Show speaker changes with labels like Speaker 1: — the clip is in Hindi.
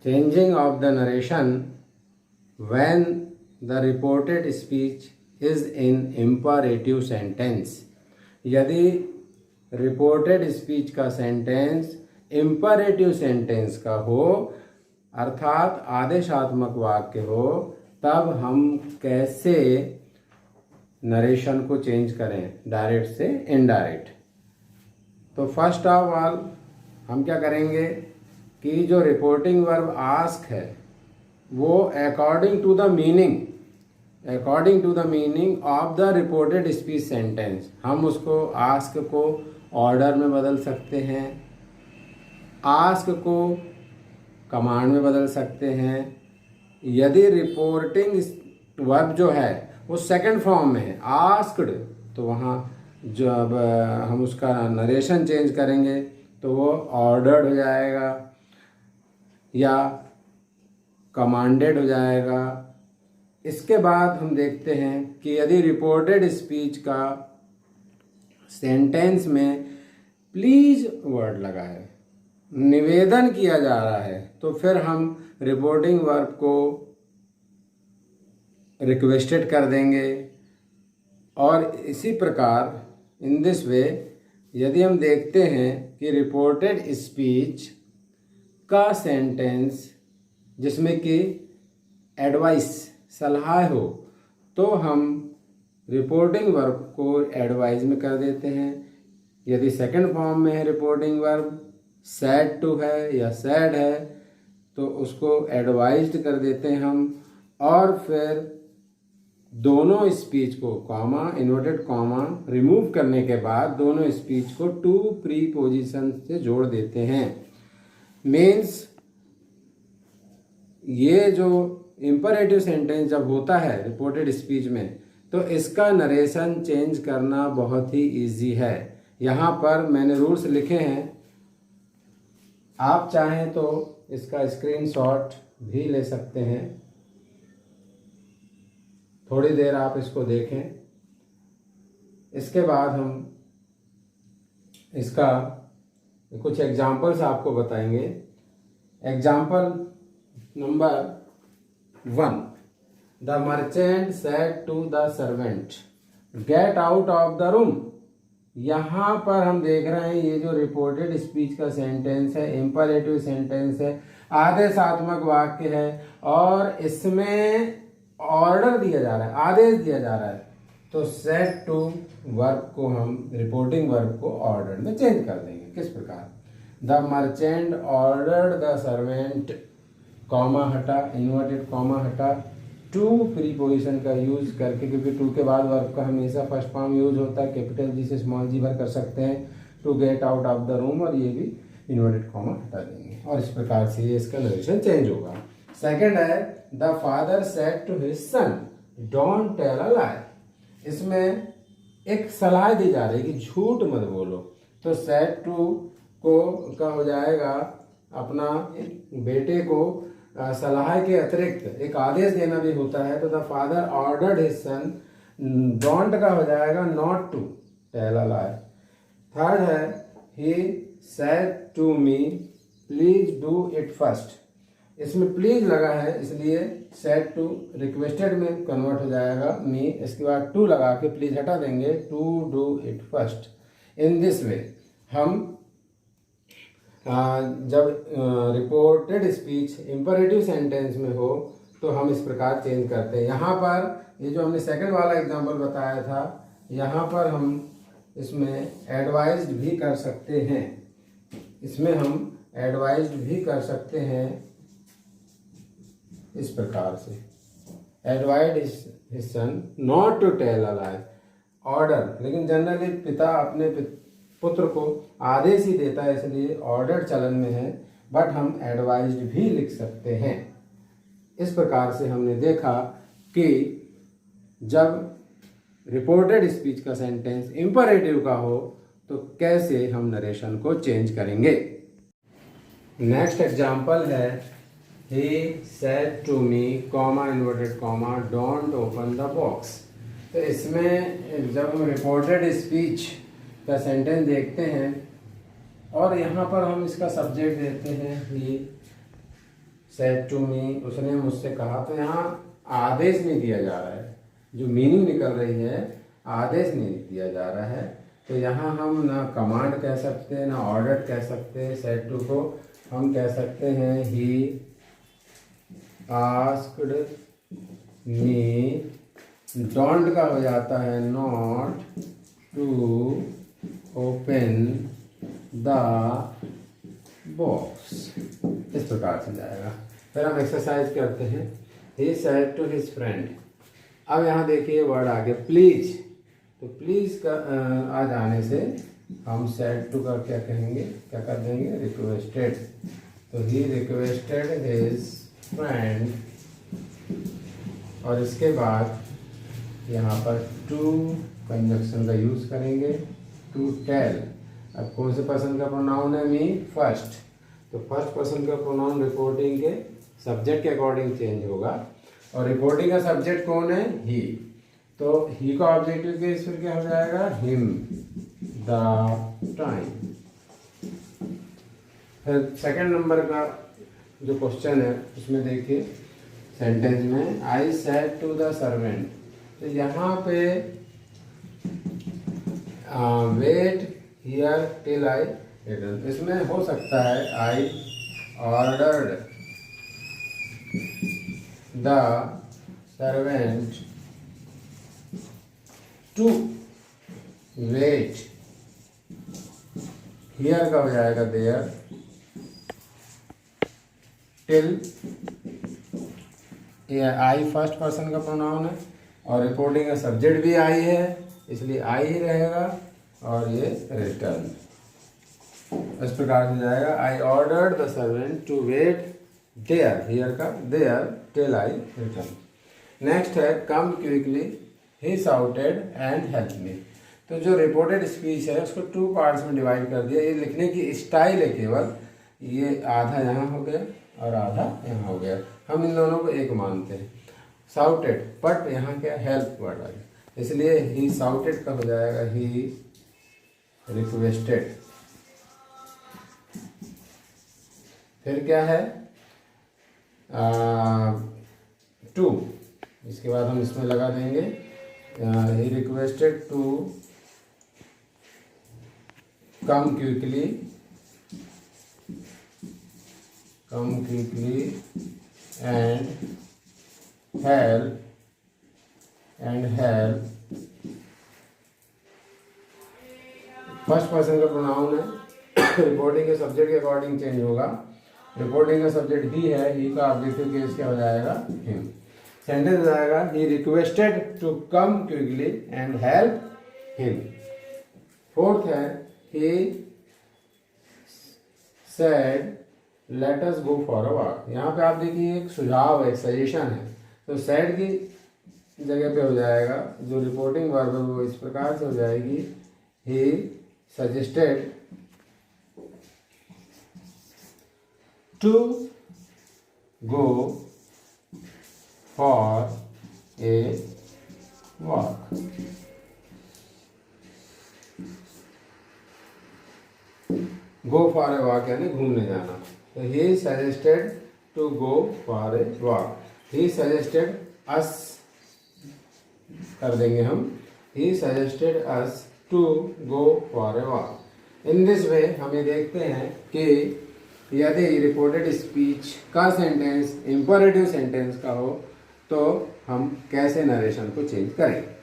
Speaker 1: changing of the narration when the reported speech is in imperative sentence। यदि रिपोर्टेड स्पीच का सेंटेंस इम्परेटिव सेंटेंस का हो अर्थात आदेशात्मक वाक्य हो, तब हम कैसे नरेशन को चेंज करें डायरेक्ट से इनडायरेक्ट। तो फर्स्ट ऑफ ऑल हम क्या करेंगे कि जो रिपोर्टिंग वर्ब आस्क है वो according to the meaning of the reported speech sentence, हम उसको आस्क को ऑर्डर में बदल सकते हैं, आस्क को कमांड में बदल सकते हैं। यदि रिपोर्टिंग वर्ब जो है वो सेकंड फॉर्म में है आस्क्ड, तो वहाँ जब हम उसका नरेशन चेंज करेंगे तो वो ऑर्डर्ड हो जाएगा या कमांडेड हो जाएगा। इसके बाद हम देखते हैं कि यदि रिपोर्टेड स्पीच का सेंटेंस में प्लीज वर्ड लगा है, निवेदन किया जा रहा है, तो फिर हम रिपोर्टिंग वर्ब को रिक्वेस्टेड कर देंगे। और इसी प्रकार इन दिस वे यदि हम देखते हैं कि रिपोर्टेड स्पीच का सेंटेंस जिसमें कि एडवाइस सलाह हो, तो हम रिपोर्टिंग वर्ब को एडवाइस में कर देते हैं। यदि सेकंड फॉर्म में है रिपोर्टिंग वर्ब, सैड टू है या सैड है, तो उसको एडवाइज्ड कर देते हैं हम। और फिर दोनों स्पीच को कॉमा इन्वर्टेड कॉमा रिमूव करने के बाद दोनों स्पीच को टू प्रीपोजिशन से जोड़ देते हैं। मीन्स ये जो इम्परेटिव सेंटेंस जब होता है रिपोर्टेड स्पीच में, तो इसका नरेशन चेंज करना बहुत ही इजी है। यहाँ पर मैंने रूल्स लिखे हैं, आप चाहें तो इसका स्क्रीनशॉट भी ले सकते हैं। थोड़ी देर आप इसको देखें, इसके बाद हम इसका कुछ एग्जाम्पल्स आपको बताएंगे। Example number 1, the merchant said to the servant get out of the room. यहाँ पर हम देख रहे हैं ये जो रिपोर्टेड स्पीच का सेंटेंस है इम्परेटिव सेंटेंस है, आदेशात्मक वाक्य है और इसमें ऑर्डर दिया जा रहा है, आदेश दिया जा रहा है। तो सेड टू वर्ब को हम रिपोर्टिंग वर्ब को ऑर्डर में चेंज कर देंगे। किस प्रकार, the merchant ordered the servant, comma हटा, इन्वर्टेड कॉमा हटा, टू प्रीपोजिशन का यूज करके, क्योंकि टू के बाद वर्ब का हमेशा फर्स्ट फॉर्म यूज होता है, कैपिटल जी से स्मॉल जी भर कर सकते हैं, to get out of the room, और ये भी इन्वर्टेड कॉमा हटा देंगे और इस प्रकार से ये इसका नरेशन चेंज होगा। सेकंड है the father said to his son don't tell a lie. इसमें एक सलाह दी जा रही है कि झूठ मत बोलो, तो सेड टू को का हो जाएगा अपना बेटे को सलाह के अतिरिक्त एक आदेश देना भी होता है, तो the father ordered his son, don't का हो जाएगा not to tell a lie. Third है he said to me please do it first. इसमें प्लीज लगा है इसलिए सेड टू रिक्वेस्टेड में कन्वर्ट हो जाएगा मी, इसके बाद टू लगा के प्लीज हटा देंगे, to do it first. In this way हम जब रिपोर्टेड स्पीच इम्परेटिव सेंटेंस में हो तो हम इस प्रकार चेंज करते हैं। यहाँ पर ये जो हमने सेकंड वाला एग्जांपल बताया था, यहाँ पर हम इसमें एडवाइज्ड भी कर सकते हैं, इसमें हम एडवाइज्ड भी कर सकते हैं इस प्रकार से, advised his son not to tell a lie, order. लेकिन जनरली पिता अपने पुत्र को आदेश ही देता है इसलिए ऑर्डर चलन में है, बट हम एडवाइज्ड भी लिख सकते हैं। इस प्रकार से हमने देखा कि जब रिपोर्टेड स्पीच का सेंटेंस इम्परेटिव का हो तो कैसे हम नरेशन को चेंज करेंगे। नेक्स्ट एग्जाम्पल है he said to me comma inverted comma don't open the box. तो इसमें जब हम रिपोर्टेड स्पीच का सेंटेंस देखते हैं और यहाँ पर हम इसका सब्जेक्ट देते हैं ही सेड टू मी, उसने मुझसे कहा। तो यहाँ आदेश नहीं दिया जा रहा है, जो मीनिंग निकल रही है आदेश नहीं दिया जा रहा है। तो यहाँ हम ना कमांड कह सकते हैं ना ऑर्डर कह सकते हैं। सेड टू को हम कह सकते हैं ही आस्क्ड मी, डोंट का हो जाता है not to open the box, इस प्रकार से जाएगा। फिर हम एक्सरसाइज करते हैं। He said to his friend. अब यहाँ देखिए वर्ड आगे प्लीज, तो प्लीज का आ जाने से हम सेड टू का क्या कहेंगे, क्या कर देंगे, रिक्वेस्टेड। तो ही रिक्वेस्टेड हिज फ्रेंड, और इसके बाद यहाँ पर टू कंजक्शन का यूज करेंगे, टू टेल। अब कौन से पर्सन का प्रोनाउन है, मी, फर्स्ट। तो फर्स्ट पर्सन का प्रोनाउन रिपोर्टिंग के सब्जेक्ट के अकॉर्डिंग चेंज होगा, और रिपोर्टिंग का सब्जेक्ट कौन है, ही। तो ही का ऑब्जेक्टिव केस फिर क्या हो जाएगा, हिम द टाइम। फिर सेकंड नंबर का जो क्वेश्चन है उसमें देखिए सेंटेंस में I said to the servant. तो यहाँ पे wait here till I return, इसमें हो सकता है I ordered the servant to wait, here का हो जाएगा देयर, टिल, ये आई फर्स्ट पर्सन का प्रोनाउन है और रिपोर्टिंग का सब्जेक्ट भी आई है, इसलिए आई ही रहेगा, और ये रिटर्न इस प्रकार से जाएगा। I ordered the servant to wait there, here का there, till I return. Next है come quickly, he shouted and help me. तो जो रिपोर्टेड स्पीच है उसको टू पार्ट्स में डिवाइड कर दिया। ये लिखने की स्टाइल है केवल, ये आधा यहाँ हो गया और आधा यहाँ हो गया, हम इन दोनों को एक मानते हैं। शाउटेड, बट यहाँ क्या हेल्प वर्ड आ गया, इसलिए ही शाउटेड का हो जाएगा ही रिक्वेस्टेड। फिर क्या है, टू, इसके बाद हम इसमें लगा देंगे he requested to come quickly and help first person का प्रोनाउन है, रिपोर्टिंग के सब्जेक्ट के अकॉर्डिंग चेंज होगा। रिपोर्टिंग का सब्जेक्ट ही है, ही का ऑब्जेक्टिव केस क्या हो जाएगा, हिम। सेंटेंस हो जाएगा he requested to come quickly and help him. Fourth है he said let us go for a walk. यहाँ पे आप देखिए एक सुझाव है, एक सजेशन है, तो सेड की जगह पे हो जाएगा जो रिपोर्टिंग वर्ब है वो इस प्रकार से हो जाएगी he suggested to go for a walk. Go for a walk यानी घूमने जाना। तो he suggested to go for a walk, he suggested us कर देंगे हम, he suggested us to go for a walk. In this way हम ये देखते हैं कि यदि रिपोर्टेड स्पीच का सेंटेंस इंपरेटिव सेंटेंस का हो तो हम कैसे नरेशन को चेंज करें।